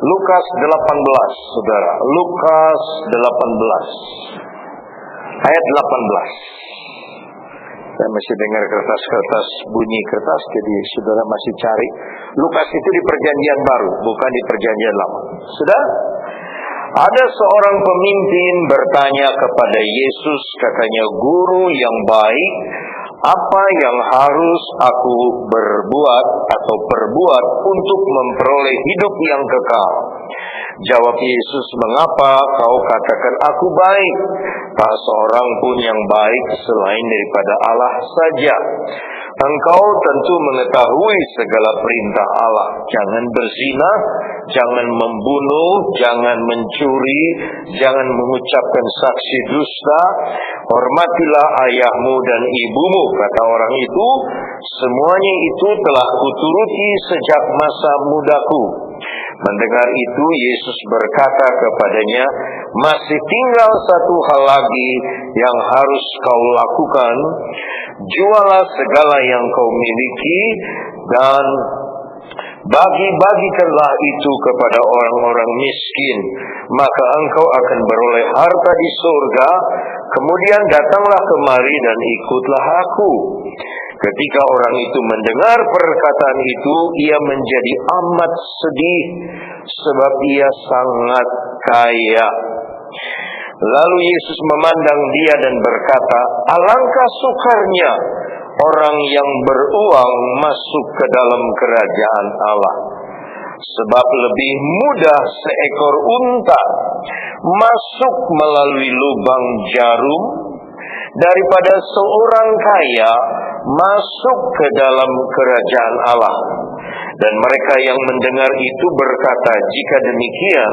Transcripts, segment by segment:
Lukas 18, saudara. Lukas 18 ayat 18. Saya masih dengar kertas-kertas, bunyi kertas, jadi saudara masih cari. Lukas itu di perjanjian baru, bukan di perjanjian lama. Sudah? Ada seorang pemimpin bertanya kepada Yesus, katanya, "Guru yang baik, apa yang harus aku berbuat atau perbuat untuk memperoleh hidup yang kekal?" Jawab Yesus, "Mengapa kau katakan aku baik? Tak seorang pun yang baik selain daripada Allah saja. Engkau tentu mengetahui segala perintah Allah. Jangan berzina, jangan membunuh, jangan mencuri, jangan mengucapkan saksi dusta, hormatilah ayahmu dan ibumu." Kata orang itu, "Semuanya itu telah kuturuti sejak masa mudaku." Mendengar itu, Yesus berkata kepadanya, "Masih tinggal satu hal lagi yang harus kau lakukan. Jualah segala yang kau miliki dan bagi-bagikanlah itu kepada orang-orang miskin, maka engkau akan beroleh harta di surga. Kemudian datanglah kemari dan ikutlah aku." Ketika orang itu mendengar perkataan itu, ia menjadi amat sedih, sebab ia sangat kaya. Lalu Yesus memandang dia dan berkata, "Alangkah sukarnya orang yang beruang masuk ke dalam kerajaan Allah. Sebab lebih mudah seekor unta masuk melalui lubang jarum daripada seorang kaya masuk ke dalam kerajaan Allah." Dan mereka yang mendengar itu berkata, "Jika demikian,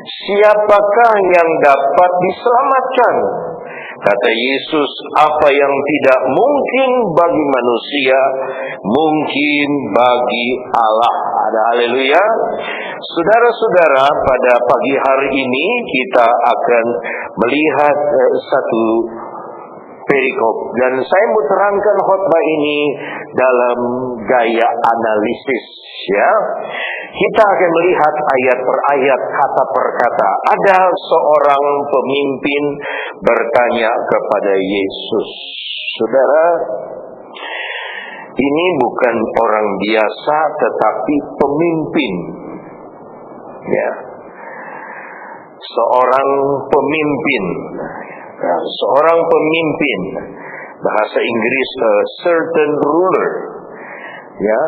siapakah yang dapat diselamatkan?" Kata Yesus, "Apa yang tidak mungkin bagi manusia, mungkin bagi Allah." Ada haleluya. Saudara-saudara, pada pagi hari ini kita akan melihat satu perikop, dan saya mau terangkan khotbah ini dalam gaya analisis, ya. Kita akan melihat ayat per ayat, kata per kata. Ada seorang pemimpin bertanya kepada Yesus. Saudara, ini bukan orang biasa tetapi pemimpin, ya. Seorang pemimpin. Seorang pemimpin, bahasa Inggris a certain ruler, ya,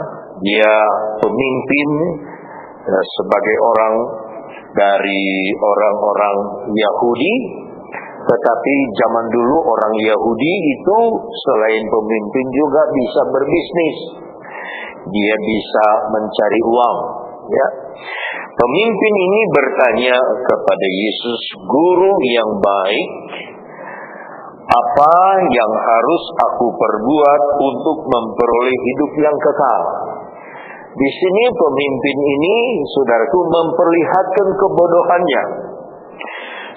dia pemimpin sebagai orang dari orang-orang Yahudi. Tetapi zaman dulu orang Yahudi itu selain pemimpin juga bisa berbisnis, dia bisa mencari uang, ya. Pemimpin ini bertanya kepada Yesus, "Guru yang baik, apa yang harus aku perbuat untuk memperoleh hidup yang kekal?" Di sini pemimpin ini, saudaraku, memperlihatkan kebodohannya.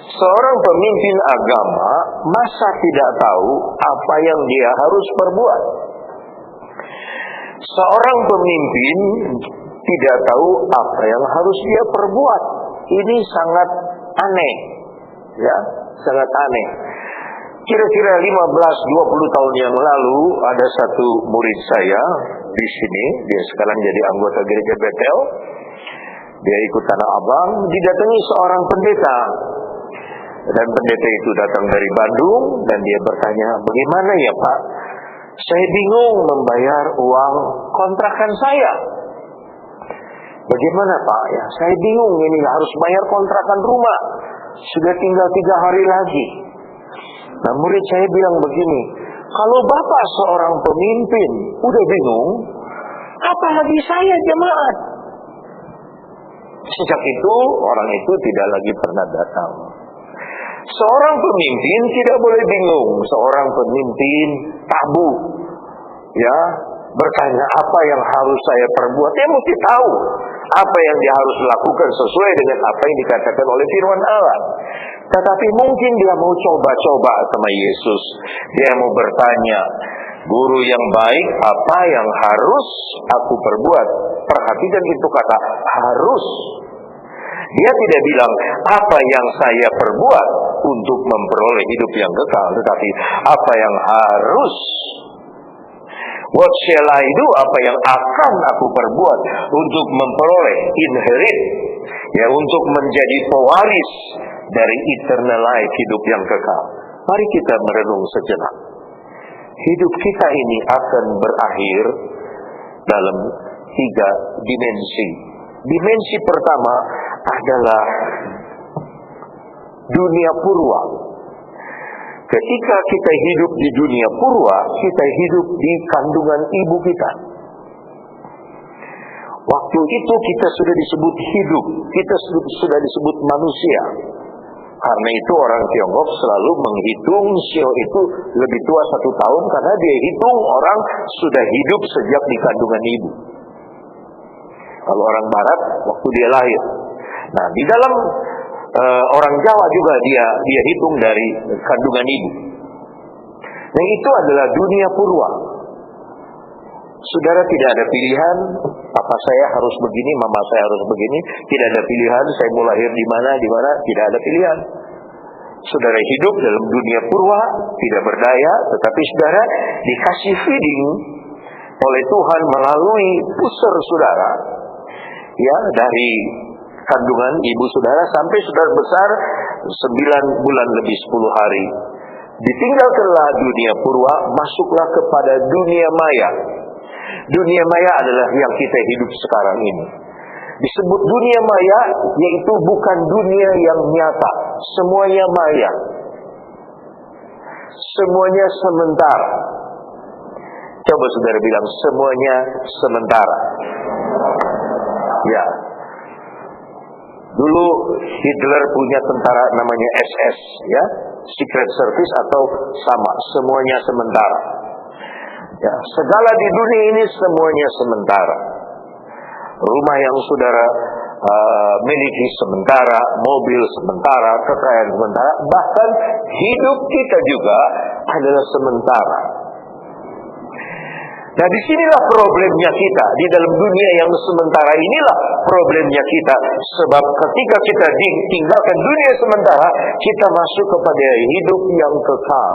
Seorang pemimpin agama masa tidak tahu apa yang dia harus perbuat. Seorang pemimpin tidak tahu apa yang harus dia perbuat. Ini sangat aneh, ya, sangat aneh. Kira-kira 15-20 tahun yang lalu ada satu murid saya di sini, dia sekarang jadi anggota gereja Betel. Dia ikut Tanah Abang, didatangi seorang pendeta. Dan pendeta itu datang dari Bandung dan dia bertanya, "Bagaimana ya Pak? Saya bingung membayar uang kontrakan saya." "Bagaimana Pak? Ya, saya bingung ini harus bayar kontrakan rumah. Sudah tinggal 3 hari lagi." Nah, murid saya bilang begini, "Kalau Bapak seorang pemimpin udah bingung, apalagi saya jemaat?" Sejak itu orang itu tidak lagi pernah datang. Seorang pemimpin tidak boleh bingung. Seorang pemimpin tabu, ya, bertanya apa yang harus saya perbuat. Dia mesti tahu apa yang dia harus lakukan sesuai dengan apa yang dikatakan oleh firman Allah. Tetapi mungkin dia mau coba-coba sama Yesus. Dia mau bertanya, "Guru yang baik, apa yang harus aku perbuat?" Perhatikan itu kata harus. Dia tidak bilang apa yang saya perbuat untuk memperoleh hidup yang kekal, tetapi apa yang harus. What shall I do? Apa yang akan aku perbuat untuk memperoleh inherit, ya, untuk menjadi pewaris dari eternal life, hidup yang kekal. Mari kita merenung sejenak. Hidup kita ini akan berakhir dalam 3 dimensi. Dimensi pertama adalah dunia purwa. Ketika kita hidup di dunia purwa, kita hidup di kandungan ibu kita. Waktu itu kita sudah disebut hidup, kita sudah disebut manusia. Karena itu orang Tiongkok selalu menghitung sio itu lebih tua 1 tahun, karena dia hitung orang sudah hidup sejak di kandungan ibu. Kalau orang Barat waktu dia lahir. Nah, di dalam orang Jawa juga dia hitung dari kandungan ibu. Nah, itu adalah dunia purwa. Saudara tidak ada pilihan, papa saya harus begini, mama saya harus begini. Tidak ada pilihan, saya mau lahir di mana, tidak ada pilihan. Saudara hidup dalam dunia purwa, tidak berdaya, tetapi saudara dikasih feeding oleh Tuhan melalui pusar saudara, ya, dari kandungan ibu saudara sampai saudara besar 9 bulan lebih 10 hari. Ditinggalkanlah dunia purwa, masuklah kepada dunia maya. Dunia maya adalah yang kita hidup sekarang ini. Disebut dunia maya, yaitu bukan dunia yang nyata. Semuanya maya. Semuanya sementara. Coba saudara bilang, semuanya sementara. Ya. Dulu Hitler punya tentara namanya SS, ya, Secret Service atau sama, semuanya sementara. Ya, segala di dunia ini semuanya sementara. Rumah yang saudara miliki sementara, mobil sementara, kekayaan sementara, bahkan hidup kita juga adalah sementara. Nah, disinilah problemnya kita. Di dalam dunia yang sementara inilah problemnya kita. Sebab ketika kita tinggalkan dunia sementara, kita masuk kepada hidup yang kekal.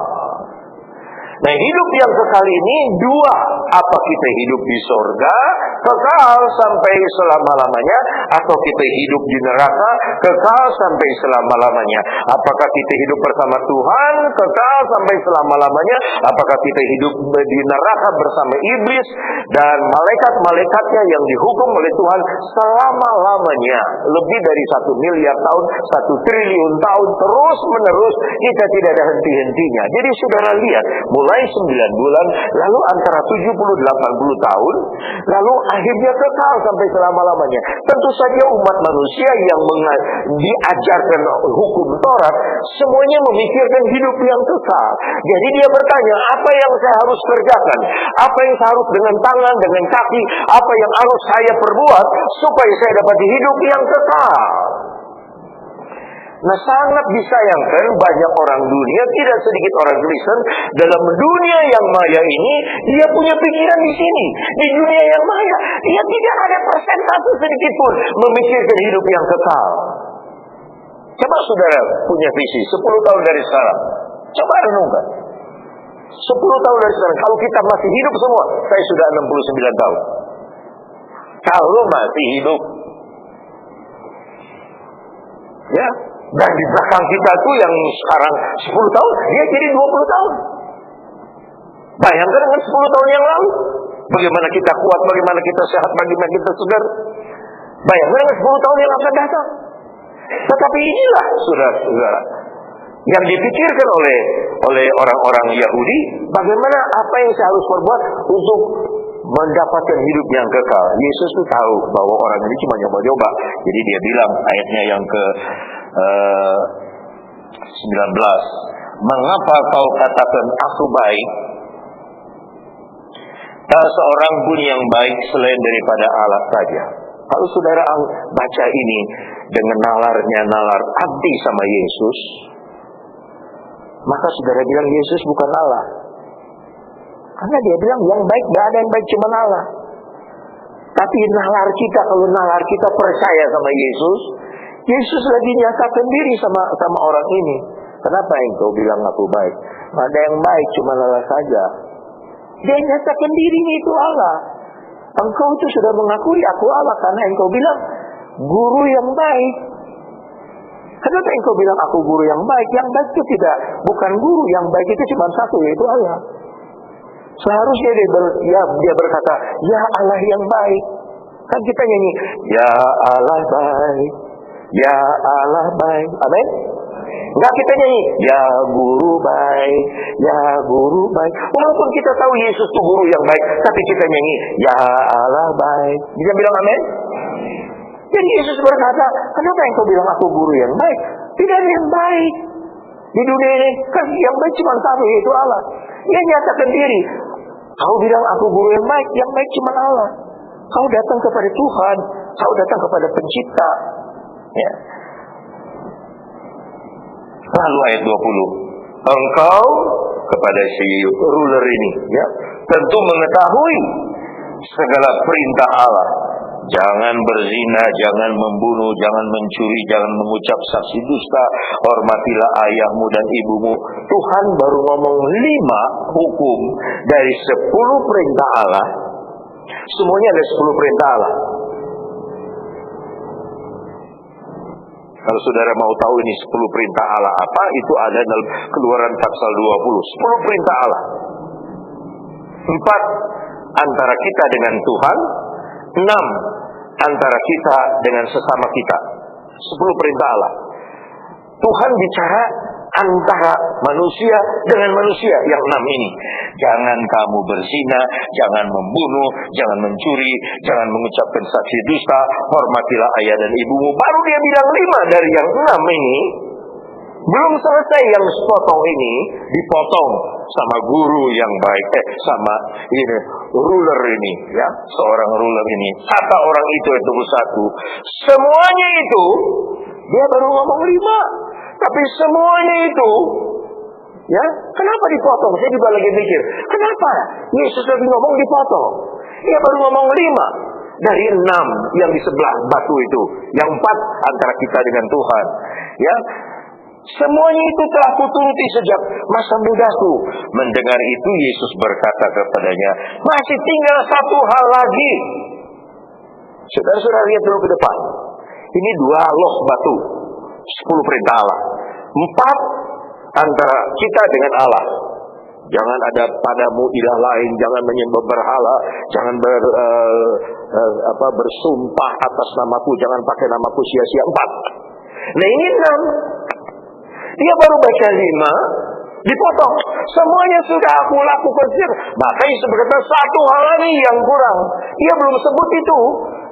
Nah, hidup yang kekal ini dua. Apa kita hidup di sorga, kekal sampai selama-lamanya, atau kita hidup di neraka, kekal sampai selama-lamanya. Apakah kita hidup bersama Tuhan, kekal sampai selama-lamanya, apakah kita hidup di neraka bersama iblis dan malaikat-malaikatnya yang dihukum oleh Tuhan selama-lamanya. Lebih dari 1 miliar tahun, 1 triliun tahun, terus menerus, kita tidak ada henti-hentinya. Jadi saudara lihat, mulai 9 bulan, lalu antara 70-80 tahun, lalu akhirnya kekal sampai selama-lamanya. Tentu saja umat manusia yang diajarkan hukum Taurat, semuanya memikirkan hidup yang kekal. Jadi dia bertanya, apa yang saya harus kerjakan? Apa yang saya harus dengan tangan, dengan kaki? Apa yang harus saya perbuat supaya saya dapat hidup yang kekal? Nah, sangat disayangkan banyak orang dunia, tidak sedikit orang Kristen dalam dunia yang maya ini, dia punya pikiran di sini. Di dunia yang maya, dia tidak ada persentase sedikit pun memikirkan hidup yang kekal. Coba saudara punya visi 10 tahun dari sekarang. Coba renungkan. 10 tahun dari sekarang, kalau kita masih hidup semua, saya sudah 69 tahun. Kalau masih hidup, ya. Dan di belakang kita tuh yang sekarang 10 tahun, dia jadi 20 tahun. Bayangkan dengan 10 tahun yang lalu, bagaimana kita kuat, bagaimana kita sehat, bagaimana kita segar. Bayangkan dengan 10 tahun yang akan datang. Tetapi inilah saudara-saudara yang dipikirkan oleh orang-orang Yahudi, bagaimana apa yang saya harus perbuat untuk mendapatkan hidup yang kekal. Yesus itu tahu bahwa orang ini cuma nyoba-nyoba. Jadi dia bilang, ayatnya yang ke 19, mengapa kau katakan aku baik? Tak seorang pun yang baik selain daripada Allah saja. Kalau saudara baca ini dengan nalar abdi sama Yesus, maka saudara bilang Yesus bukan Allah. Karena dia bilang yang baik gak ada yang baik, cuma Allah. Tapi nalar kita, kalau nalar kita percaya sama Yesus, Yesus lagi nyatakan diri sama orang ini. Kenapa engkau bilang aku baik? Ada yang baik, cuma Allah saja. Dia nyatakan dirinya itu Allah. Engkau itu sudah mengakui aku Allah karena engkau bilang guru yang baik. Kenapa engkau bilang aku guru yang baik? Yang baik itu bukan guru, yang baik itu cuma satu, yaitu Allah. Seharusnya dia berkata, ya Allah yang baik. Kan kita nyanyi, ya Allah baik, ya Allah baik. Amin. Enggak, kita nyanyi, ya guru baik, ya guru baik. Walaupun kita tahu Yesus itu guru yang baik, tapi kita nyanyi, ya Allah baik. Bisa bilang amin? Jadi Yesus berkata, kenapa engkau bilang aku guru yang baik? Tidak ada yang baik di dunia ini. Kan yang baik cuma satu, yaitu Allah. Dia nyatakan diri. Kau bilang aku guru yang baik cuma Allah. Kau datang kepada Tuhan, kau datang kepada Pencipta. Ya. Lalu ayat 20. Engkau kepada si ruler ini, ya, tentu mengetahui segala perintah Allah. Jangan berzina, jangan membunuh, jangan mencuri, jangan mengucap saksi dusta, hormatilah ayahmu dan ibumu. Tuhan baru ngomong 5 hukum dari 10 perintah Allah. Semuanya ada 10 perintah Allah. Kalau saudara mau tahu ini 10 perintah Allah apa, itu ada dalam Keluaran pasal 20. 10 perintah Allah. 4 antara kita dengan Tuhan. 6 antara kita dengan sesama kita. 10 perintah Allah. Tuhan bicara antara manusia dengan manusia yang 6 ini. Jangan kamu berzina, jangan membunuh, jangan mencuri, jangan mengucapkan saksi dusta, hormatilah ayah dan ibumu. Baru dia bilang 5 dari yang 6 ini. Belum selesai yang sepotong ini, dipotong sama guru yang baik, sama ini ruler ini, ya, seorang ruler ini. Kata orang itu yang 21, semuanya itu dia baru ngomong 5, tapi semuanya itu, ya, kenapa dipotong? Saya juga lagi mikir, kenapa Yesus lagi ngomong dipotong? Dia baru ngomong 5 dari 6 yang di sebelah batu itu, yang 4 antara kita dengan Tuhan, ya. Semuanya itu telah kuturuti sejak masa mudaku. Mendengar itu Yesus berkata kepadanya, masih tinggal 1 hal lagi. Saudara-saudara lihat dulu ke depan. Ini 2 loh batu, 10 perintah Allah. 4 antara kita dengan Allah. Jangan ada padamu ilah lain, jangan menyembah berhala, jangan bersumpah atas namaku, jangan pakai namaku sia-sia. 4. Nah ini 6. Dia baru baca 5, dipotong. Semuanya sudah aku lakukan. Maka Yesus berkata 1 hal lagi yang kurang. Ia belum sebut itu,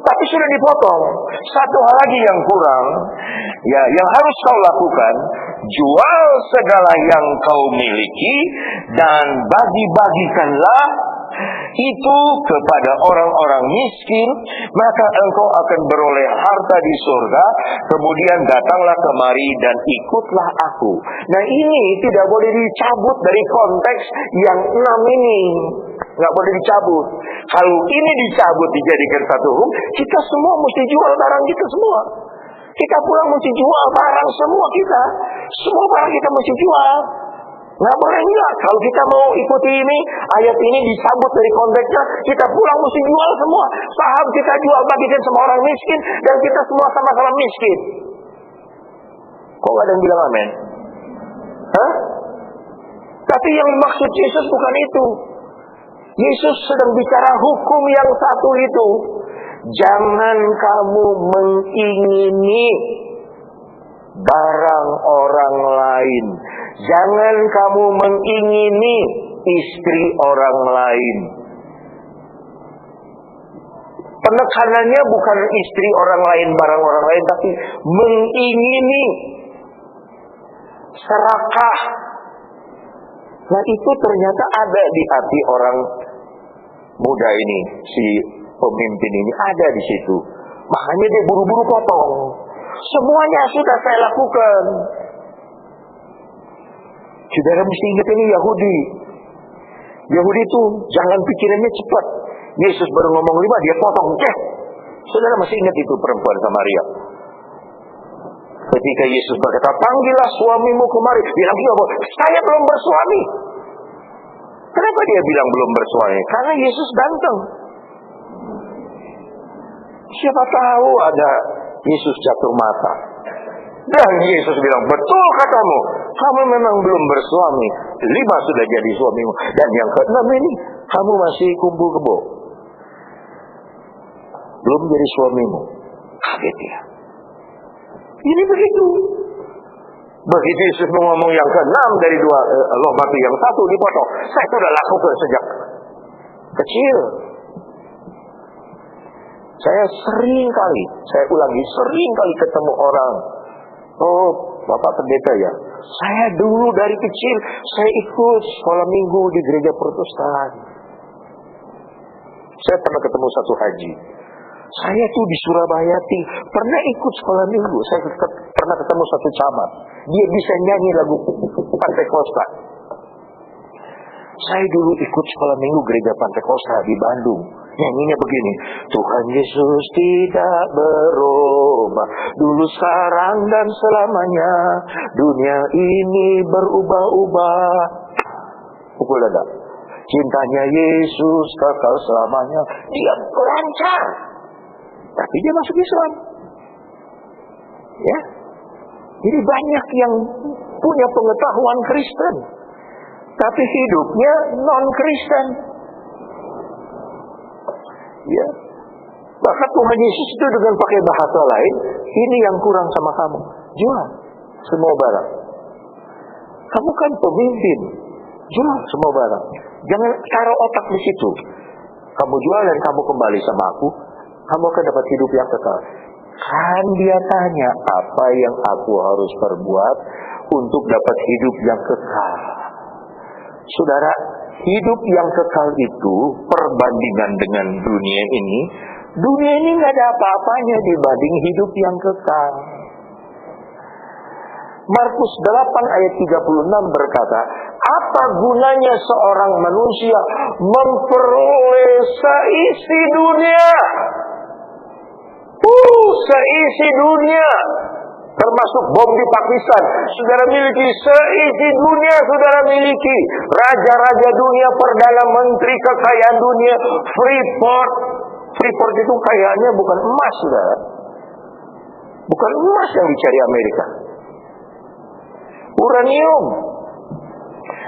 tapi sudah dipotong. 1 hal lagi yang kurang, ya, yang harus kau lakukan. Jual segala yang kau miliki dan bagi-bagikanlah itu kepada orang-orang miskin, maka engkau akan beroleh harta di surga. Kemudian datanglah kemari dan ikutlah aku. Nah ini tidak boleh dicabut dari konteks yang 6 ini. Nggak boleh dicabut. Kalau ini dicabut dijadikan satu hukum, kita semua mesti jual barang kita semua. Kita pulang mesti jual barang semua kita. Semua barang kita mesti jual. Nggak boleh enggak. Kalau kita mau ikuti ini, ayat ini dicabut dari konteksnya, kita pulang mesti jual semua. Saham kita jual bagikan sama orang miskin, dan kita semua sama-sama miskin. Kok nggak ada yang bilang amin? Hah? Tapi yang dimaksud Yesus bukan itu. Yesus sedang bicara hukum yang satu itu. Jangan kamu mengingini barang orang lain. Jangan kamu mengingini istri orang lain. Penekanannya bukan istri orang lain, barang orang lain, tapi mengingini, serakah. Nah itu ternyata ada di hati orang muda ini, si pemimpin ini ada di situ. Makanya dia buru-buru potong. Semuanya sudah saya lakukan. Saudara mesti ingat ini Yahudi. Yahudi itu jangan pikirannya cepat. Yesus baru ngomong 5, dia potong. Saudara masih ingat itu perempuan Samaria. Ketika Yesus berkata, panggillah suamimu kemari. Bilang dia, saya belum bersuami. Kenapa dia bilang belum bersuami? Karena Yesus ganteng. Siapa tahu ada Yesus jatuh mata. Dan Yesus bilang, betul katamu, kamu memang belum bersuami. 5 sudah jadi suamimu. Dan yang ke-6 ini, kamu masih kumpul kebo. Belum jadi suamimu. Kaget ya. Ini begitu. Begitu Yesus ngomong yang ke-6 dari 2 loh batu yang 1 dipotong. Saya sudah lakukan sejak kecil. Saya sering kali ketemu orang. Oh, Bapak pendeta ya. Saya dulu dari kecil, saya ikut sekolah minggu di gereja Protestan. Saya pernah ketemu satu haji. Saya tuh di Surabaya pernah ikut sekolah minggu. Saya pernah ketemu satu camat. Dia bisa nyanyi lagu Pantekosta. Saya dulu ikut sekolah minggu gereja Pantekosta di Bandung. Nyanyinya begini, Tuhan Yesus tidak berubah, dulu, sekarang, dan selamanya. Dunia ini berubah-ubah. Pukul dada. Cintanya Yesus kekal selamanya. Dia lancar. Tapi dia masuk Islam. Ya. Jadi banyak yang punya pengetahuan Kristen, tapi hidupnya non-Kristen. Ya. Maka Tuhan Yesus itu dengan pakai bahasa lain, ini yang kurang sama kamu. Jual semua barang. Kamu kan pemimpin. Jual semua barang. Jangan taruh otak di situ. Kamu jual dan kamu kembali sama aku, kamu akan dapat hidup yang kekal. Kan dia tanya, apa yang aku harus perbuat untuk dapat hidup yang kekal? Saudara, hidup yang kekal itu perbandingan dengan dunia ini. Dunia ini gak ada apa-apanya dibanding hidup yang kekal. Markus 8 ayat 36 berkata, apa gunanya seorang manusia memperoleh seisi dunia? Seisi dunia, termasuk bom di Pakistan, saudara miliki. Seisi dunia saudara miliki. Raja-raja dunia, perdana menteri, kekayaan dunia. Freeport itu kayaannya bukan emas, saudara. Bukan emas yang dicari Amerika. Uranium.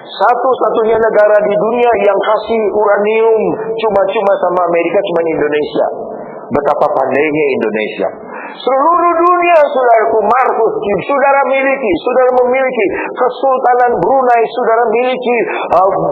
Satu-satunya negara di dunia yang kasih uranium cuma-cuma sama Amerika cuma Indonesia. Betapa pandainya Indonesia. Seluruh dunia, saudaraku, Markus, saudara memiliki Kesultanan Brunei, saudara miliki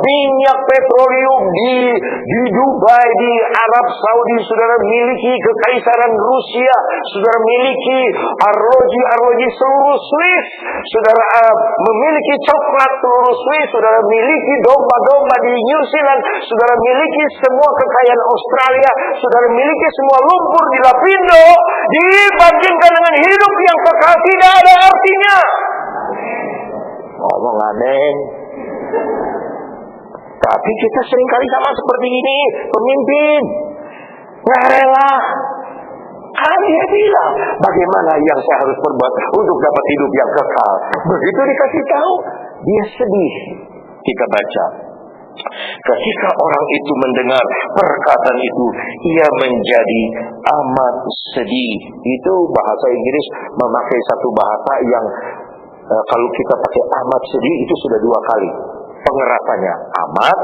minyak petroleum di Dubai, di Arab Saudi, saudara miliki Kekaisaran Rusia, saudara miliki arloji seluruh Swiss, saudara memiliki coklat seluruh Swiss, saudara miliki domba-domba di New Zealand, saudara miliki semua kekayaan Australia, saudara miliki semua lumpur di Lapindo. Dibandingkan dengan hidup yang kekal tidak ada artinya. Ngomong amin. Tapi kita seringkali sama seperti ini, pemimpin nggak rela. Karena dia bilang, bagaimana yang saya harus perbuat untuk dapat hidup yang kekal? Begitu dikasih tahu, dia sedih. Kita baca, ketika orang itu mendengar perkataan itu, ia menjadi amat sedih. Itu bahasa Inggris memakai satu bahasa yang kalau kita pakai amat sedih itu sudah 2 kali pengerapannya, amat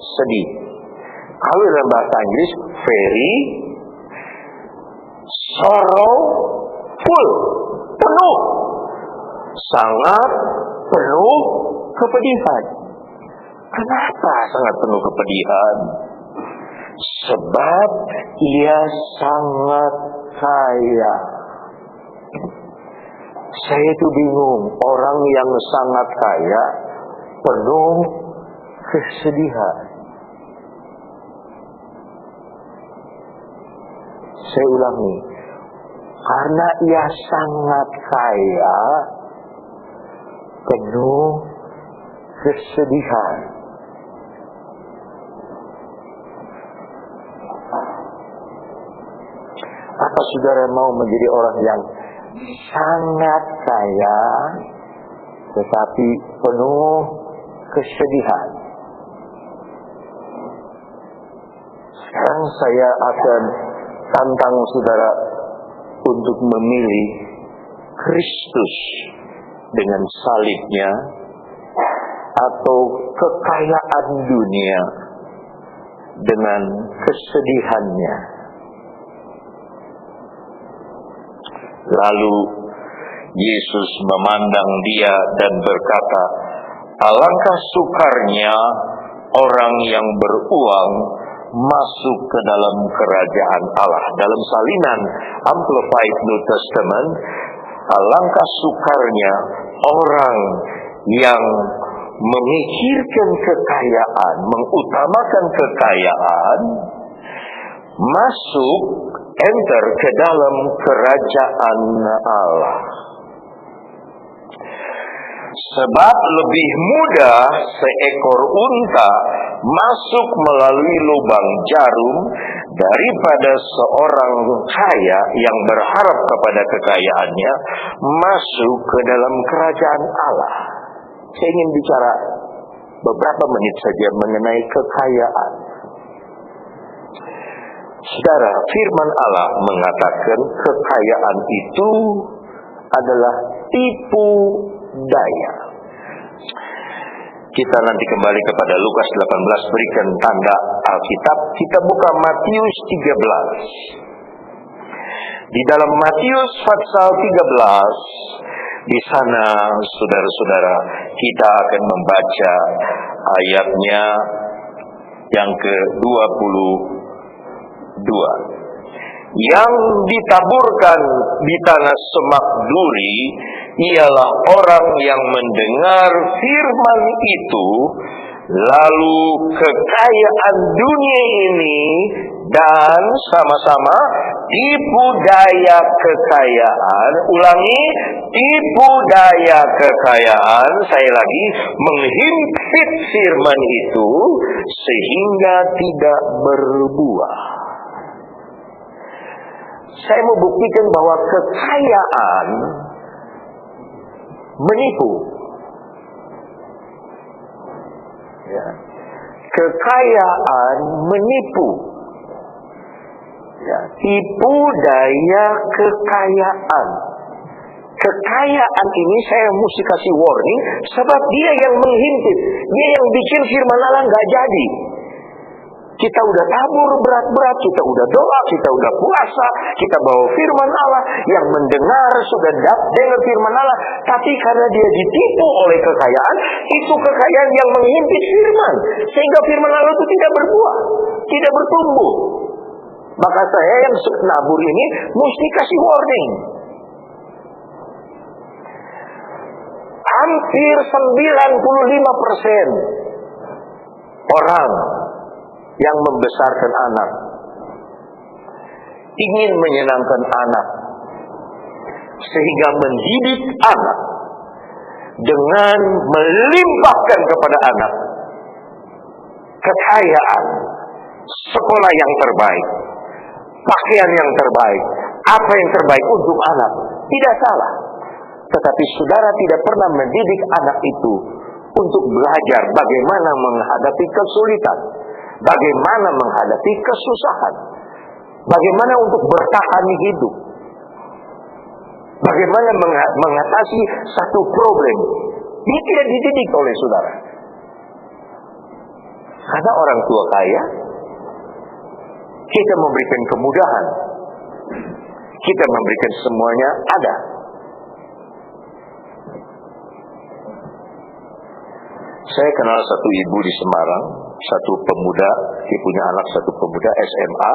sedih. Kalau dalam bahasa Inggris very sorrowful, penuh, sangat penuh kepedihan. Kenapa sangat penuh kepedihan? Sebab ia sangat kaya. Saya itu bingung, orang yang sangat kaya penuh kesedihan. Saya ulangi, karena ia sangat kaya penuh kesedihan. Apa saudara mau menjadi orang yang sangat kaya, tetapi penuh kesedihan. Sekarang saya akan tantang saudara untuk memilih Kristus dengan salibnya atau kekayaan dunia dengan kesedihannya. Lalu Yesus memandang dia dan berkata, alangkah sukarnya orang yang beruang masuk ke dalam kerajaan Allah. Dalam salinan Amplified New Testament, alangkah sukarnya orang yang memikirkan kekayaan, mengutamakan kekayaan, masuk, enter ke dalam kerajaan Allah. Sebab lebih mudah seekor unta masuk melalui lubang jarum daripada seorang kaya yang berharap kepada kekayaannya masuk ke dalam kerajaan Allah. Saya ingin bicara beberapa menit saja mengenai kekayaan. Saudara, firman Allah mengatakan kekayaan itu adalah tipu daya. Kita nanti kembali kepada Lukas 18, berikan tanda Alkitab. Kita buka Matius 13. Di dalam Matius pasal 13, di sana saudara-saudara kita akan membaca ayatnya yang ke-22. Yang ditaburkan di tanah semak duri ialah orang yang mendengar firman itu, lalu kekayaan dunia ini dan sama-sama tipu daya kekayaan, ulangi, tipu daya kekayaan, saya lagi, menghimpit firman itu sehingga tidak berbuah. Saya mau buktikan bahwa kekayaan menipu. Ya. Kekayaan menipu. Ya. Tipu daya kekayaan. Kekayaan ini saya mesti kasih warning, sebab dia yang menghimpit, dia yang bikin firman Allah nggak jadi. Kita udah tabur berat-berat, kita udah doa, kita udah puasa, kita bawa firman Allah, yang mendengar sudah dengar firman Allah, tapi karena dia ditipu oleh kekayaan, itu kekayaan yang menghimpit firman, sehingga firman Allah itu tidak berbuah, tidak bertumbuh. Maka saya yang nabur ini mesti kasih warning. Hampir 95% orang yang membesarkan anak ingin menyenangkan anak, sehingga mendidik anak dengan melimpahkan kepada anak kekayaan, sekolah yang terbaik, pakaian yang terbaik, apa yang terbaik untuk anak. Tidak salah, tetapi saudara tidak pernah mendidik anak itu untuk belajar bagaimana menghadapi kesulitan, bagaimana menghadapi kesusahan, bagaimana untuk bertahan hidup, bagaimana mengatasi satu problem. Dia tidak dididik oleh saudara. Karena orang tua kaya, kita memberikan kemudahan, kita memberikan semuanya ada. Saya kenal satu ibu di Semarang, satu pemuda, dia punya anak satu pemuda SMA,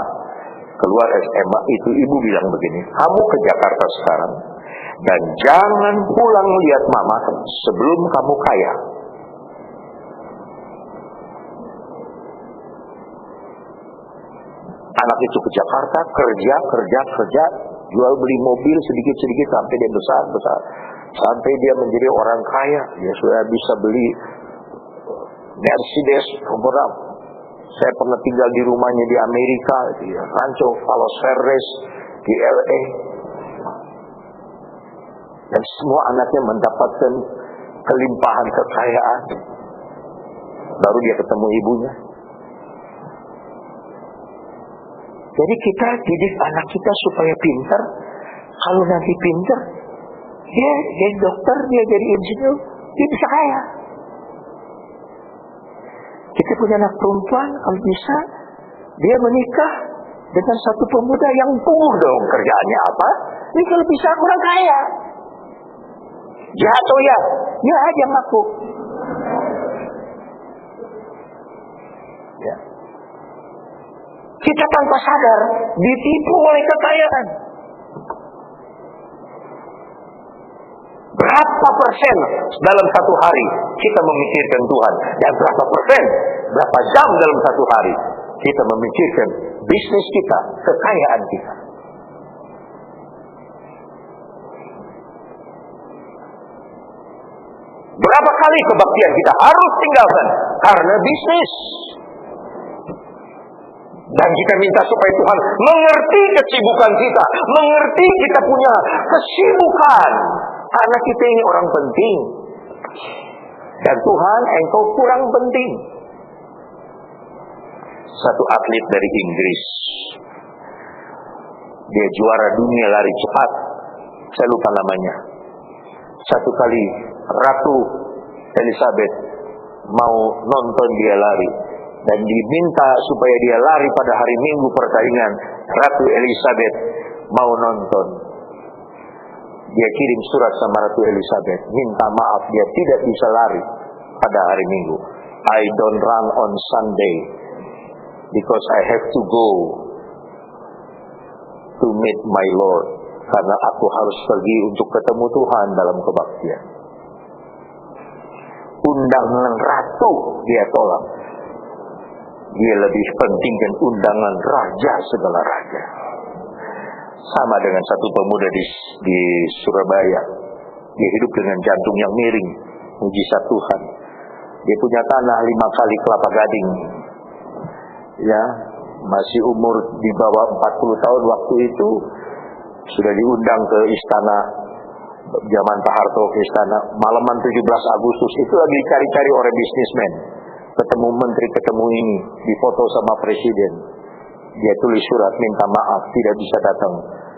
keluar SMA, itu ibu bilang begini, kamu ke Jakarta sekarang, dan jangan pulang lihat mama sebelum kamu kaya. Anak itu ke Jakarta, kerja, jual beli mobil sedikit-sedikit sampai dia besar, sampai dia menjadi orang kaya, dia sudah bisa beli Mercedes, kemudian saya pernah tinggal di rumahnya di Amerika, di Rancho Palos Verdes, di LA. dan semua anaknya mendapatkan kelimpahan kekayaan. Baru dia ketemu ibunya. Jadi kita didik anak kita supaya pintar. Kalau nanti pintar, dia jadi dokter, dia jadi insinyur, dia bisa kaya. Kita punya anak perempuan, kalau bisa dia menikah dengan satu pemuda yang dong kerjaannya apa? Ini kalau bisa orang kaya. Jatuh ya, ya aja ngaku. Ya. Kita tanpa sadar ditipu oleh kekayaan. Berapa persen dalam satu hari kita memikirkan Tuhan, dan berapa persen, berapa jam dalam satu hari kita memikirkan bisnis kita, kekayaan kita. Berapa kali kebaktian kita harus tinggalkan karena bisnis. Dan kita minta supaya Tuhan mengerti kesibukan kita, mengerti kita punya kesibukan. Karena kita ini orang penting. Dan Tuhan, engkau kurang penting. Satu atlet dari Inggris, dia juara dunia lari cepat. Saya lupa namanya. Satu kali Ratu Elizabeth mau nonton dia lari, dan diminta supaya dia lari pada hari Minggu pertandingan. Ratu Elizabeth mau nonton. Dia kirim surat sama Ratu Elizabeth, minta maaf dia tidak bisa lari pada hari Minggu. I don't run on Sunday because I have to go to meet my Lord. Karena aku harus pergi untuk ketemu Tuhan dalam kebaktian. Undangan ratu dia tolak. Dia lebih pentingkan undangan raja segala raja. Sama dengan satu pemuda di Surabaya. Dia hidup dengan jantung yang miring, mujizat Tuhan. Dia punya tanah 5 kali Kelapa Gading. Ya, masih umur di bawah 40 tahun waktu itu, sudah diundang ke istana zaman Pak Harto, ke istana. Malaman 17 Agustus itu lagi cari-cari orang bisnismen. Ketemu menteri, ketemu ini, difoto sama presiden. Dia tulis surat minta maaf, tidak bisa datang.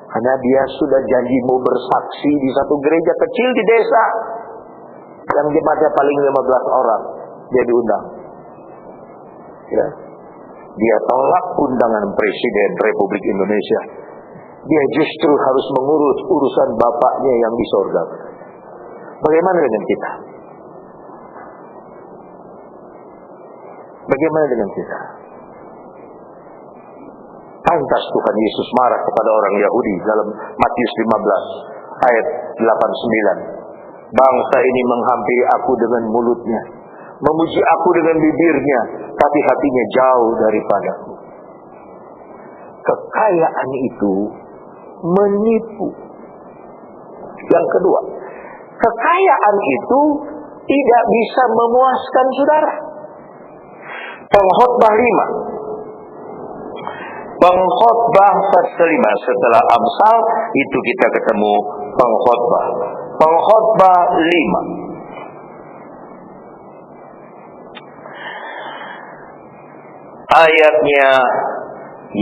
Karena dia sudah janji mau bersaksi di satu gereja kecil di desa, yang jemaatnya paling 15 orang. Dia diundang. Ya. Dia tolak undangan Presiden Republik Indonesia. Dia justru harus mengurus urusan bapaknya yang di sorga. Bagaimana dengan kita? Bagaimana dengan kita? Pantas Tuhan Yesus marah kepada orang Yahudi dalam Matius 15 ayat 89. Bangsa ini menghampiri aku dengan mulutnya, memuji aku dengan bibirnya, tapi hatinya jauh daripadaku. Kekayaan itu menipu. Yang kedua, kekayaan itu tidak bisa memuaskan saudara. Pengkhotbah 5. Pengkhotbah pasal 5 setelah Amsal itu kita ketemu pengkhotbah. Pengkhotbah 5. Ayatnya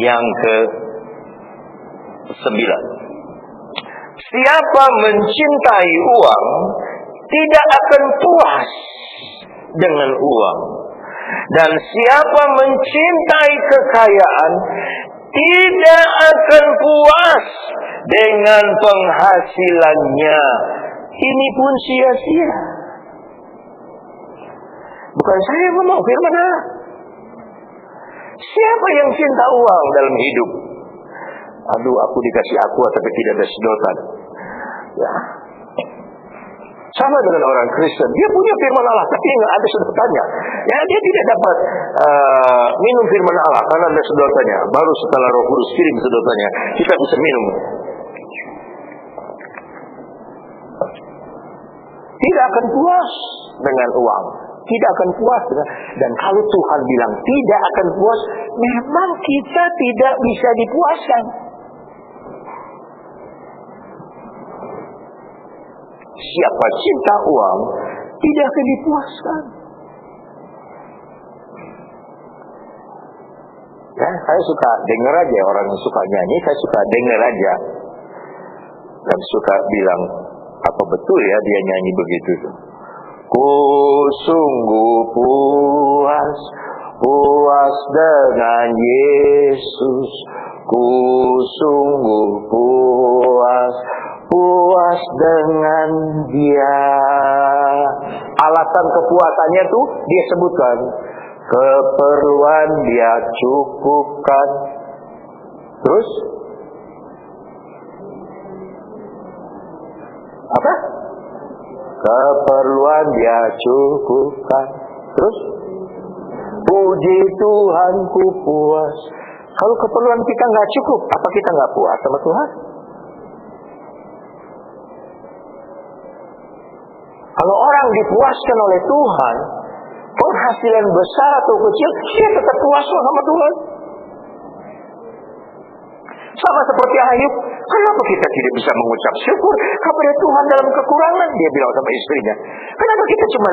yang ke-9. Siapa mencintai uang tidak akan puas dengan uang. Dan siapa mencintai kekayaan tidak akan puas dengan penghasilannya. Ini pun sia-sia. Bukan saya ngomong, firman Allah. Siapa yang cinta uang dalam hidup? Aduh, aku dikasih aku tapi tidak ada sedotan. Ya. Sama dengan orang Kristen, dia punya firman Allah tapi nggak ada sedotannya. Ya, dia tidak dapat minum firman Allah karena ada sedotannya. Baru setelah Roh Kudus kirim sedotannya, kita bisa minum. Tidak akan puas dengan uang, tidak akan puas dengan. Dan kalau Tuhan bilang tidak akan puas, memang kita tidak bisa dipuaskan. siapa cinta uang tidak akan dipuaskan. Ya, saya suka dengar aja orang yang suka nyanyi, saya suka dengar aja dan suka bilang, apa betul ya dia nyanyi begitu tuh? Ku sungguh puas, puas dengan Yesus. Ku sungguh puas, puas dengan Dia. Alasan kepuasannya tuh dia sebutkan, keperluan Dia cukupkan. Terus apa? Keperluan Dia cukupkan. Terus puji Tuhan ku puas. Kalau keperluan kita nggak cukup, apa kita nggak puas sama Tuhan? Kalau orang dipuaskan oleh Tuhan, penghasilan besar atau kecil, dia tetap puas sama Tuhan. Sama seperti Ayub, kenapa kita tidak bisa mengucap syukur kepada Tuhan dalam kekurangan? Dia bilang sama istrinya, kenapa kita cuma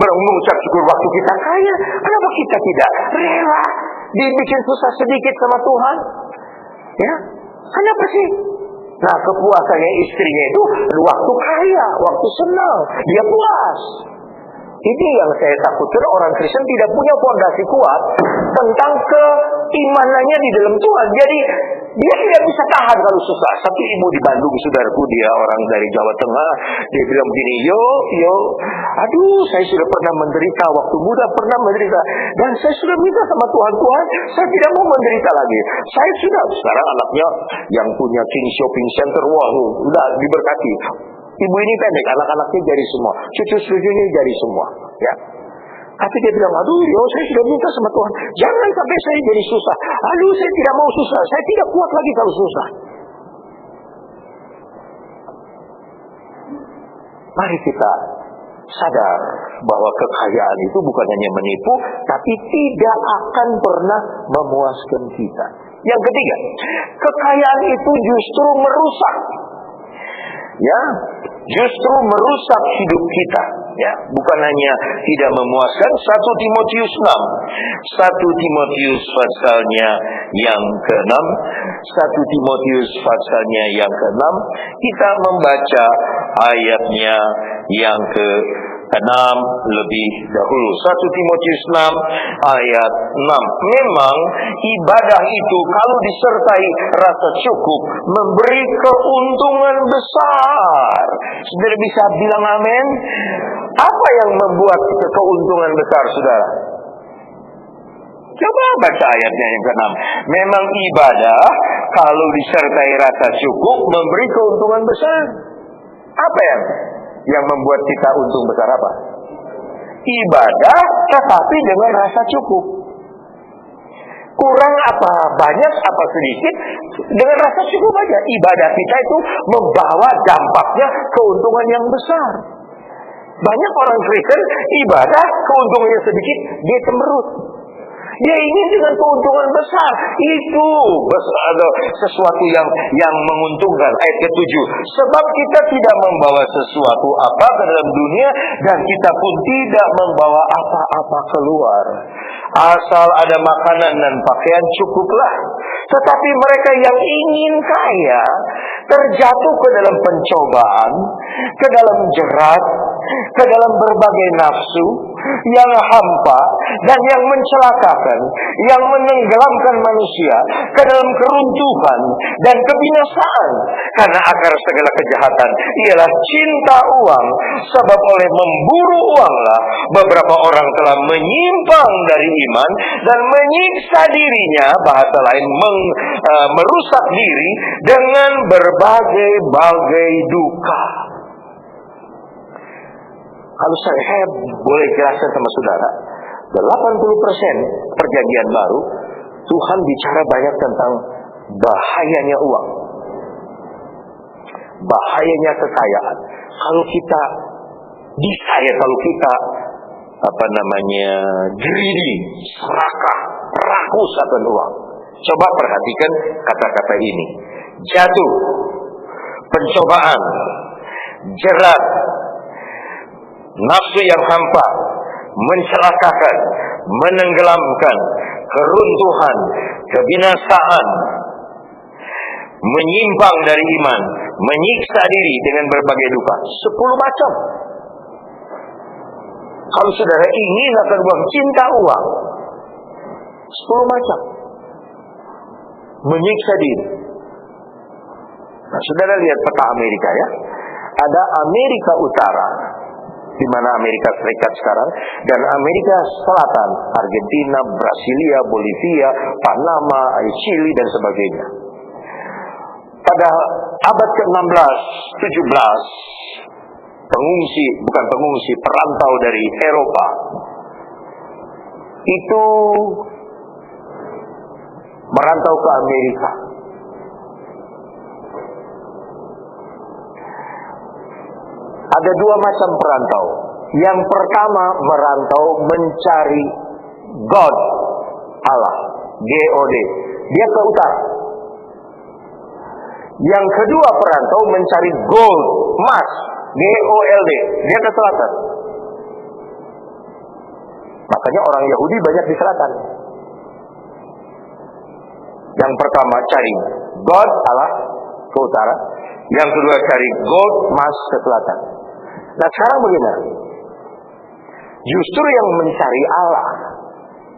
mengucap syukur waktu kita kaya? Kenapa kita tidak rela dibikin susah sedikit sama Tuhan? Ya, kenapa sih? Nah, kepuasannya istrinya itu waktu kaya, waktu senang, dia puas. Ini yang saya takutkan, orang Kristen tidak punya fondasi kuat tentang keimanannya di dalam Tuhan. Jadi dia tidak bisa tahan kalau susah. Satu ibu di Bandung, saudaraku, dia orang dari Jawa Tengah, dia bilang begini, yo, aduh, saya sudah pernah menderita, waktu muda pernah menderita, dan saya sudah minta sama Tuhan, saya tidak mau menderita lagi. Saya sudah, sekarang anaknya yang punya King Shopping Center, wah, udah diberkati. Ibu ini pendek, anak-anaknya jadi semua, cucu-cucunya jadi semua, ya. Tapi dia bilang, aduh, saya sudah minta sama Tuhan, jangan sampai saya jadi susah. Aduh, saya tidak mau susah, saya tidak kuat lagi kalau susah. Mari kita sadar bahwa kekayaan itu bukan hanya menipu, tapi tidak akan pernah memuaskan kita. Yang ketiga, kekayaan itu justru merusak. Ya, justru merusak hidup kita. Ya, bukan hanya tidak memuaskan. 1 Timotius 6, 1 Timotius pasalnya yang ke-6, 1 Timotius pasalnya yang ke-6, kita membaca ayatnya yang ke-6 lebih dahulu. 1 Timotius 6 ayat 6. Memang ibadah itu kalau disertai rasa cukup memberi keuntungan besar. Saudara bisa bilang amin? Apa yang membuat keuntungan besar, saudara? Coba baca ayatnya yang ke-6. Memang ibadah kalau disertai rasa cukup memberi keuntungan besar. Apa yang membuat kita untung besar apa? Ibadah tetapi dengan rasa cukup. Kurang apa banyak apa sedikit, dengan rasa cukup aja. Ibadah kita itu membawa dampaknya keuntungan yang besar. Banyak orang Kristen ibadah keuntungannya sedikit, dia cemberut. Dia ingin dengan keuntungan besar. Itu ada sesuatu yang menguntungkan. Ayat ke-7. Sebab kita tidak membawa sesuatu apa ke dalam dunia, dan kita pun tidak membawa apa-apa keluar. Asal ada makanan dan pakaian cukuplah. Tetapi mereka yang ingin kaya terjatuh ke dalam pencobaan, ke dalam jerat, ke dalam berbagai nafsu yang hampa dan yang mencelakakan, yang menenggelamkan manusia ke dalam keruntuhan dan kebinasaan. Karena akar segala kejahatan ialah cinta uang, sebab oleh memburu uanglah beberapa orang telah menyimpang dari iman dan menyiksa dirinya, bahasa lain merusak diri dengan berbagai-bagai duka. Kalau saya boleh jelaskan sama saudara, 80% perjanjian baru Tuhan bicara banyak tentang bahayanya uang, bahayanya kekayaan. Kalau kita greedy, serakah, rakus akan uang. Coba perhatikan kata-kata ini: jatuh, pencobaan, jerat, nafsu yang hampa, mencelakakan, menenggelamkan, keruntuhan, kebinasaan, menyimpang dari iman, menyiksa diri dengan berbagai duka. 10 macam. Kalau saudara ingin akan uang, cinta uang, 10 macam. Menyiksa diri. Nah, saudara lihat peta Amerika ya. Ada Amerika Utara, di mana Amerika Serikat sekarang, dan Amerika Selatan, Argentina, Brasilia, Bolivia, Panama, Chili dan sebagainya. Pada abad ke-16, 17, perantau dari Eropa itu merantau ke Amerika. Ada 2 macam perantau. Yang pertama merantau mencari God, Allah, G-O-D. Dia ke utara. Yang kedua perantau mencari gold, emas, G-O-L-D. Dia ke selatan. Makanya orang Yahudi banyak di selatan. Yang pertama cari God, Allah, ke utara. Yang kedua cari gold, emas, ke selatan. Nah sekarang bagaimana? Justru yang mencari Allah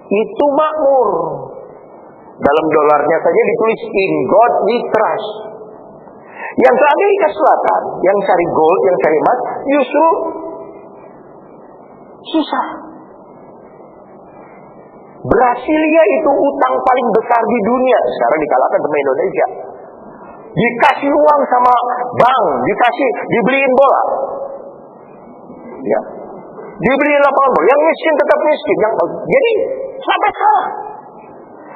itu makmur. Dalam dolarnya saja ditulis in God we trust. Yang ke Amerika Selatan, yang cari gold, yang cari emas, justru susah. Brasilia itu utang paling besar di dunia. Sekarang dikalahkan sama Indonesia. Dikasih uang sama bank, dibeliin bola. Ya. Dibeliin lapangan bola. Yang miskin tetap miskin. Jadi sampai salah.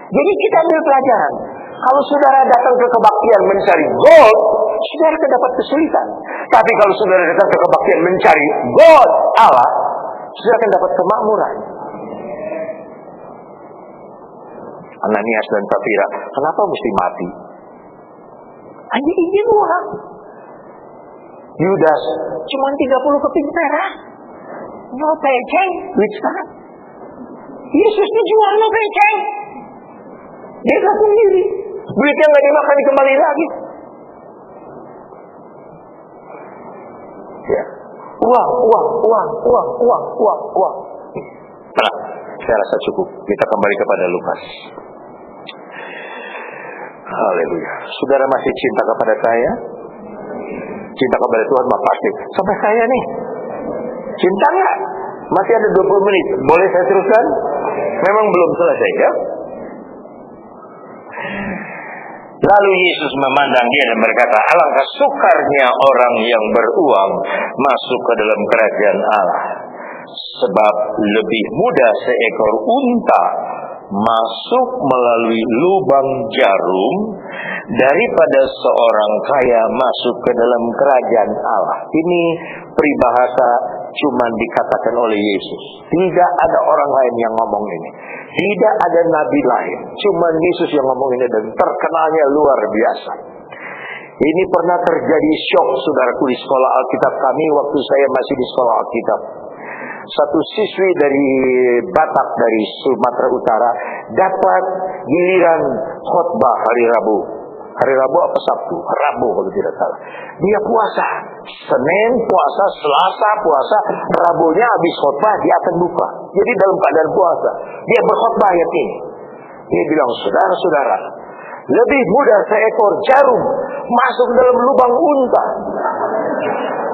Jadi kita ambil pelajaran. Kalau saudara datang ke kebaktian mencari gold, saudara akan dapat kesulitan. Tapi kalau saudara datang ke kebaktian mencari God, Allah, saudara akan dapat kemakmuran. Ananias dan Safira, kenapa mesti mati? Hanya ingin uang. Yudas, cuma 30 keping perak. No peceng, duit sekarang. Yesus dijual no peceng. Dia gantung diri. Duitnya nggak dimakan, dikembali lagi. Ya. Uang. Nah, saya rasa cukup. Kita kembali kepada Lukas. Haleluya. Saudara masih cinta kepada saya? Cinta kepada Tuhan mah pasti. Sampai saya nih. Cinta nggak? Masih ada 20 menit. Boleh saya teruskan? Memang belum selesai ya. Lalu Yesus memandang dia dan berkata, alangkah sukarnya orang yang beruang masuk ke dalam kerajaan Allah. Sebab lebih mudah seekor unta masuk melalui lubang jarum daripada seorang kaya masuk ke dalam kerajaan Allah. Ini peribahasa cuma dikatakan oleh Yesus. Tidak ada orang lain yang ngomong ini. Tidak ada nabi lain. Cuma Yesus yang ngomong ini dan terkenalnya luar biasa. Ini pernah terjadi shock saudaraku di sekolah Alkitab kami waktu saya masih di sekolah Alkitab. Satu siswi dari Batak dari Sumatera Utara dapat giliran khotbah hari Rabu. Hari Rabu apa Sabtu? Rabu kalau tidak salah. Dia puasa. Senin puasa, Selasa puasa, Rabunya habis khotbah dia akan buka. Jadi dalam keadaan puasa. Dia berkhotbah ayat ini. Dia bilang, saudara-saudara, lebih mudah seekor jarum masuk dalam lubang unta.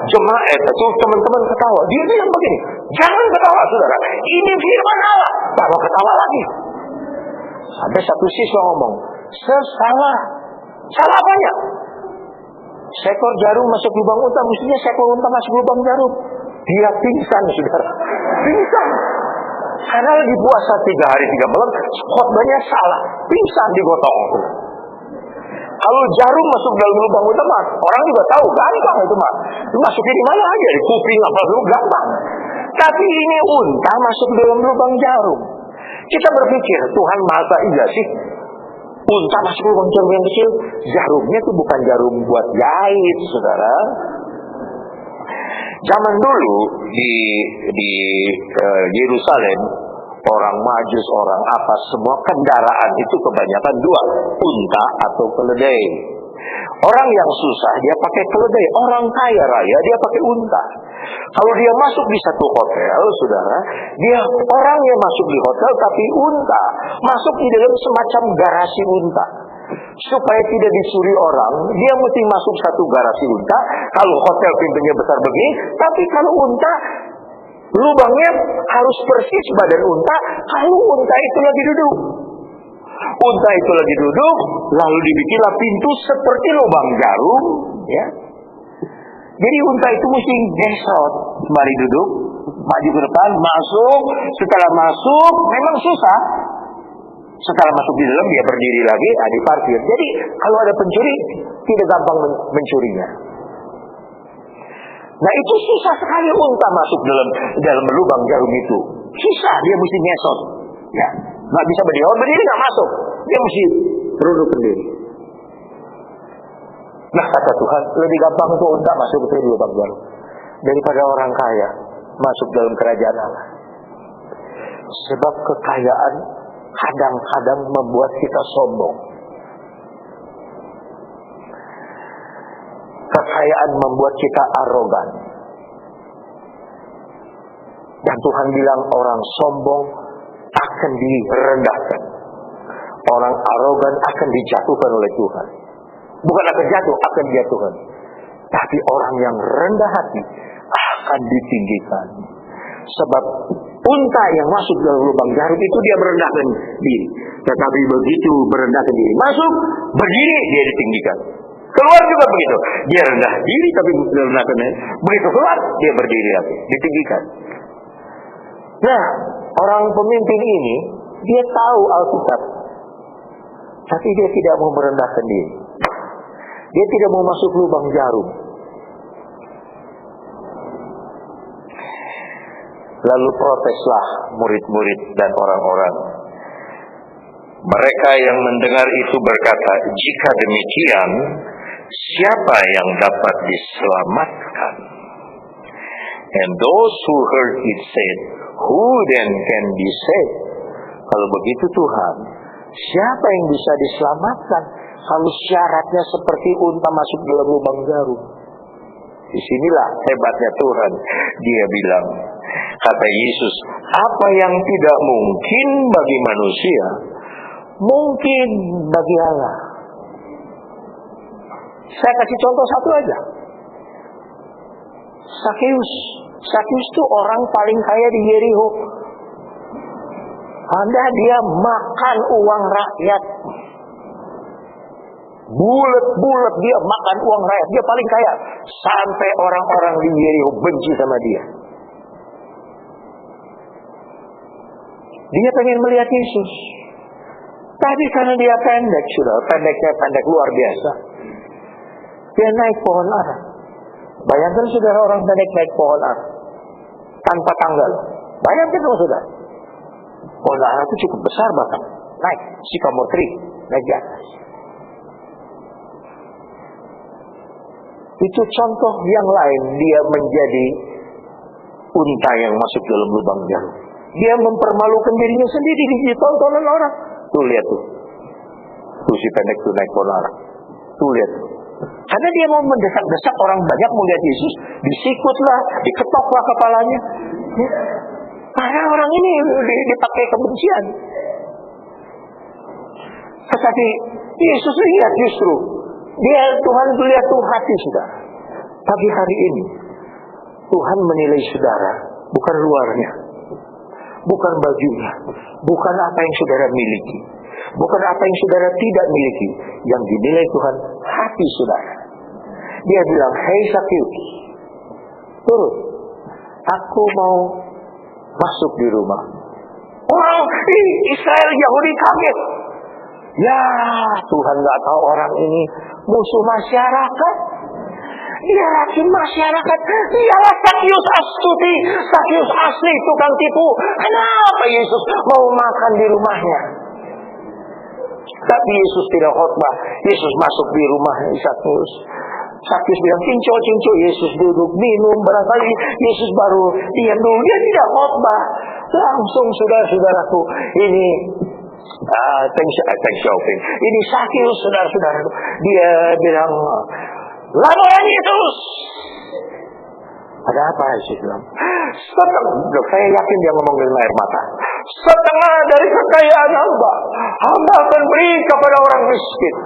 Jemaat itu teman-teman ketawa. Dia bilang begini, jangan ketawa saudara. Ini firman Allah. Baru ketawa lagi. Sampai satu siswa ngomong, salah. Salah apanya? Seekor jarum masuk lubang unta, mestinya seekor unta masuk lubang jarum. Dia pingsan saudara. Pingsan. Karena lagi puasa 3 hari 3 malam, khotbahnya salah. Pingsan digotong. Kalau jarum masuk dalam lubang unta mah, orang juga tahu gampang itu mah. Masukin di mana aja, di kuping apa dulu gampang. Tapi ini unta masuk dalam lubang jarum. Kita berpikir, Tuhan masa iya sih? Unta masuk lubang jarum yang kecil, jarumnya itu bukan jarum buat jahit, saudara. Zaman dulu di Yerusalem, orang Majus, orang apa, semua kendaraan itu kebanyakan dua, unta atau keledai. Orang yang susah dia pakai keledai, orang kaya raya dia pakai unta. Kalau dia masuk di satu hotel, saudara, dia orang yang masuk di hotel tapi unta, masuk di dalam semacam garasi unta. Supaya tidak dicuri orang, dia mesti masuk satu garasi unta. Kalau hotel pintunya besar begini, tapi kalau unta, lubangnya harus persis badan unta. Kalau unta itu lagi duduk, unta itu lagi duduk, lalu dibikinlah pintu seperti lubang jarum, ya. Jadi unta itu mesti gesot, mari duduk, maju ke depan, masuk. Setelah masuk, memang susah. Setelah masuk di dalam, dia berdiri lagi, diparkir. Jadi kalau ada pencuri, tidak gampang mencurinya. Nah itu susah sekali unta masuk dalam lubang jarum itu. Susah, dia mesti ngesot, ya. Nggak bisa berdiri nggak masuk. Dia mesti duduk sendiri. Nah kata Tuhan, lebih gampang untuk unta masuk ke lubang jarum daripada orang kaya masuk dalam kerajaan Allah. Sebab kekayaan kadang-kadang membuat kita sombong. Kekayaan membuat kita arogan. Dan Tuhan bilang orang sombong akan direndahkan. Orang arogan akan dijatuhkan oleh Tuhan. Bukan akan jatuh, akan dijatuhkan. Tapi orang yang rendah hati akan ditinggikan. Sebab unta yang masuk dalam lubang jarum itu dia merendahkan diri. Tetapi begitu merendahkan diri masuk, berdiri dia ditinggikan. Keluar juga begitu. Dia rendah diri tapi merendahkan diri. Begitu keluar dia berdiri lagi, ditinggikan. Nah, orang pemimpin ini dia tahu Alkitab, tapi dia tidak mau merendahkan diri. Dia tidak mau masuk lubang jarum. Lalu proteslah murid-murid dan orang-orang. Mereka yang mendengar itu berkata, jika demikian, siapa yang dapat diselamatkan? And those who heard it said, who then can be saved? Kalau begitu Tuhan, siapa yang bisa diselamatkan kalau syaratnya seperti unta masuk dalam lubang jarum? Disinilah hebatnya Tuhan. Dia bilang, kata Yesus, apa yang tidak mungkin bagi manusia, mungkin bagi Allah. Saya kasih contoh satu aja. Sakeus itu orang paling kaya di Yeriho. Dia makan uang rakyat. Bulet-bulet dia makan uang rakyat. Dia paling kaya. Sampai orang-orang di Yeriho benci sama dia. Dia pengen melihat Yesus. Tapi karena dia pendek, pendeknya pendek luar biasa. Dia naik pohon ara. Bayangkan saudara, orang pendek naik pohon ara tanpa tanggal. Bayangkan saudara. Pohon ara itu cukup besar bahkan. Naik, sycamore tree, naik di atas. Itu contoh yang lain, dia menjadi unta yang masuk dalam lubang jarum. Dia mempermalukan dirinya sendiri di tontonan orang. Tuh lihat tuh. Tuh si pendek tuh naik pohon ara. Tuh lihat tuh. Karena dia mau mendesak-desak orang banyak mau lihat Yesus, disikutlah, diketoklah kepalanya. Karena orang ini dipakai kebencian. Tetapi Yesus lihat justru, Tuhan lihat tuh hati saudara. Pagi hari ini Tuhan menilai saudara bukan luarnya, bukan bajunya, bukan apa yang saudara miliki, bukan apa yang saudara tidak miliki. Yang dinilai Tuhan hati saudara. Dia bilang, hei Sakeus, turun, aku mau masuk di rumah. Orang Israel Yahudi kaget. Ya Tuhan gak tahu orang ini musuh masyarakat. Dia racun masyarakat. Dialah Sakeus astuti, Sakeus asli tukang tipu. Kenapa Yesus mau makan di rumahnya? Tapi Yesus tidak khotbah. Yesus masuk di rumah Sakeus. Sakyus bilang, cinco, Yesus duduk minum. Barangkali Yesus baru diam dulu. Dia tidak khotbah. Langsung saudara-saudaraku, ini thanks shopping. Ini Sakyus, saudara-saudaraku. Dia bilang, laporan Yesus. Ada apa Yesus bilang? Saya yakin dia ngomong dengan air mata. Setengah dari kekayaan hamba akan beri kepada orang miskin.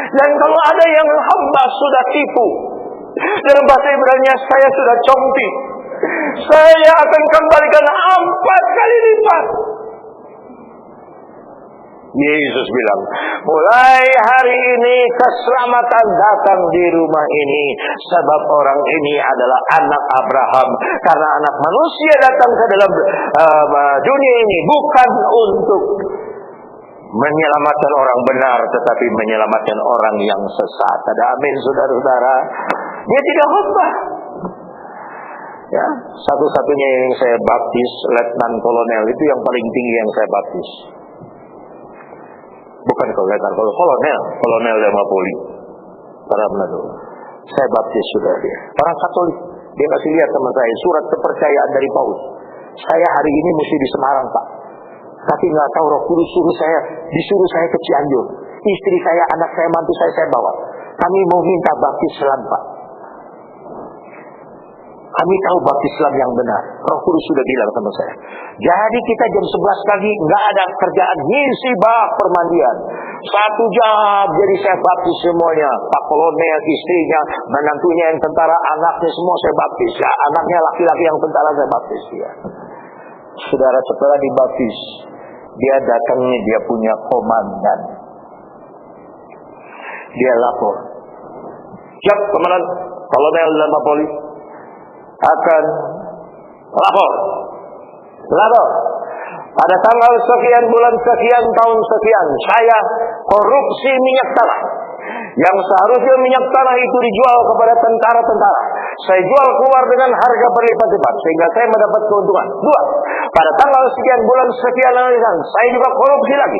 Dan kalau ada yang hamba sudah tipu, dalam bahasa Ibrani saya sudah compi, saya akan kembalikan 4 kali lipat. Yesus bilang, mulai hari ini keselamatan datang di rumah ini, sebab orang ini adalah anak Abraham. Karena anak manusia datang ke dalam dunia ini bukan untuk menyelamatkan orang benar, tetapi menyelamatkan orang yang sesat. Ada amin, saudara-saudara. Dia tidak khotbah. Ya, satu-satunya yang saya baptis, letnan kolonel, itu yang paling tinggi yang saya baptis. Bukan letnan, kalau kolonel Lemapoli, para Manado. Saya baptis sudah dia. Orang Katolik, dia kasih lihat sama saya surat kepercayaan dari Paulus. Saya hari ini mesti di Semarang, Pak. Tapi nggak tahu Roh Kudus disuruh saya ke Cianjur. Istri saya, anak saya, mantu saya bawa. Kami mau minta baptis Islam, Pak. Kami tahu baptis Islam yang benar. Roh Kudus sudah bilang sama saya. Jadi kita jam 11 pagi nggak ada kerjaan, ngisi bak permandian. 1 jam jadi saya baptis semuanya. Pak Kolonel, istrinya, menantunya yang tentara, anaknya semua saya baptis. Ya, anaknya laki-laki yang tentara saya baptis. Ya. Saudara, setelah dibaptis, dia datangnya, dia punya komandan. Dia lapor. Siap, komandan Kolonel Lemapoli akan lapor. Pada tanggal sekian, bulan sekian, tahun sekian, saya korupsi minyak tanah. Yang seharusnya minyak tanah itu dijual kepada tentara-tentara, saya jual keluar dengan harga berlipat-lipat sehingga saya mendapat keuntungan. 2. Pada tanggal sekian, bulan sekian, saya juga korupsi lagi.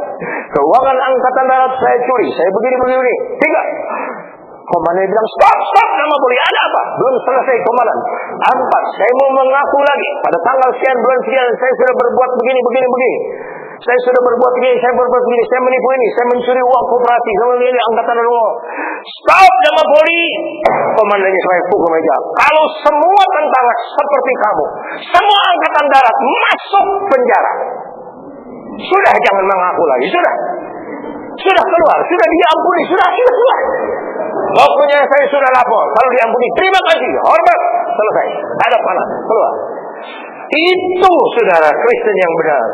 Keuangan angkatan darat saya curi, saya begini. 3. Komandan bilang, stop, nama boleh, ada apa? Belum selesai komandan. 4, saya mau mengaku lagi. Pada tanggal sekian, bulan sekian, saya sudah berbuat begini. Saya sudah berbuat begini, saya menipu ini, saya mencuri uang koperasi, saya ini angkatan darat. Stop, nama Poli. Komandannya saya pukul meja. Kalau semua tentara seperti kamu, semua angkatan darat masuk penjara. Sudah, jangan mengaku lagi, sudah keluar, sudah diampuni, sudah keluar. Pokoknya saya sudah lapor. Kalau diampuni, terima kasih, hormat, selesai. Ada panas, keluar. Itu saudara Kristen yang benar.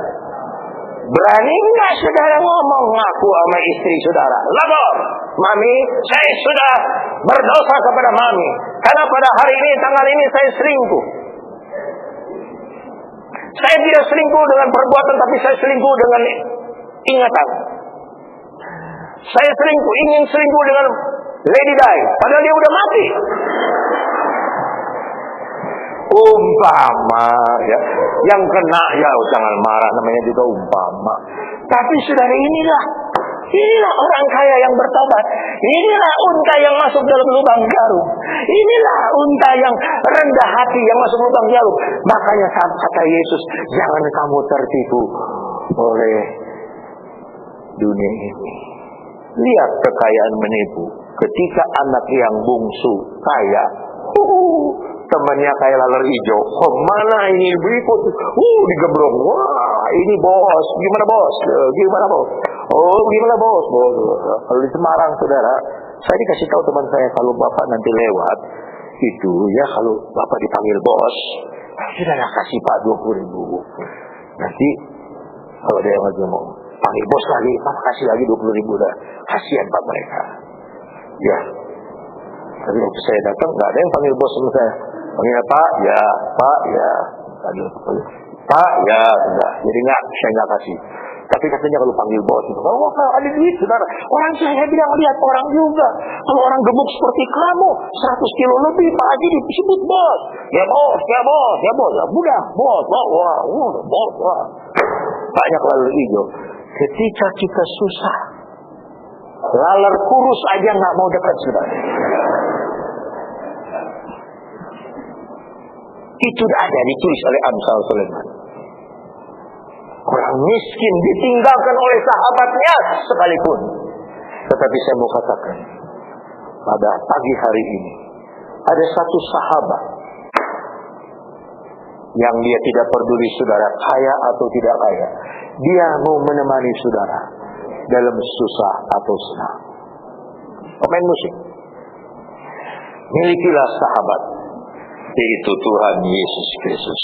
Berani enggak saudara ngomong ngaku sama istri saudara? Lapor, mami, saya sudah berdosa kepada mami. Karena pada hari ini, tanggal ini saya selingkuh. Saya tidak selingkuh dengan perbuatan, tapi saya selingkuh dengan ingatan. Saya ingin selingkuh dengan Lady Di, padahal dia udah mati. Umpama, ya, yang kena ya jangan marah, namanya juga umpama. Tapi saudara, inilah orang kaya yang bertobat. Inilah unta yang masuk dalam lubang jarum. Inilah unta yang rendah hati yang masuk lubang jarum. Makanya kata Yesus, jangan kamu tertipu oleh dunia ini. Lihat kekayaan menipu. Ketika anak yang bungsu kaya, temannya kayak laler hijau. Kemana ini berikut? Digembrong. Wah, ini bos. Gimana bos? Oh, gimana bos? Kalau di Semarang, saudara, saya dikasih tahu teman saya, kalau bapak nanti lewat, itu ya kalau bapak dipanggil bos, saudara kasih Pak 20.000. Nanti kalau dia lagi mau panggil bos lagi, Pak kasih lagi 20.000 dah. Kasihan Pak mereka. Ya. Tapi waktu saya datang nggak ada yang panggil bos sama saya. Panggil Pak, ya, Pak, ya. Aduh, Pak, ya, enggak. Jadi saya nggak kasih. Tapi katanya kalau panggil bos itu, kalau ada duit, saudara. Orang saya bilang lihat orang juga. Kalau orang gemuk seperti kamu, 100 kilo lebih, Pak Haji disebut bos. Ya bos. Ya budak, bos. Wah. Banyak lalu hijau. Ketika kita susah, laler kurus aja nggak mau dekat, saudara. Itu ada ditulis oleh Amsal Sulaiman. Orang miskin ditinggalkan oleh sahabatnya sekalipun. Tetapi saya mau katakan, pada pagi hari ini ada satu sahabat yang dia tidak peduli saudara kaya atau tidak kaya. Dia mau menemani saudara dalam susah atau senang. Pemain musik. Milikilah sahabat, yaitu Tuhan Yesus Kristus.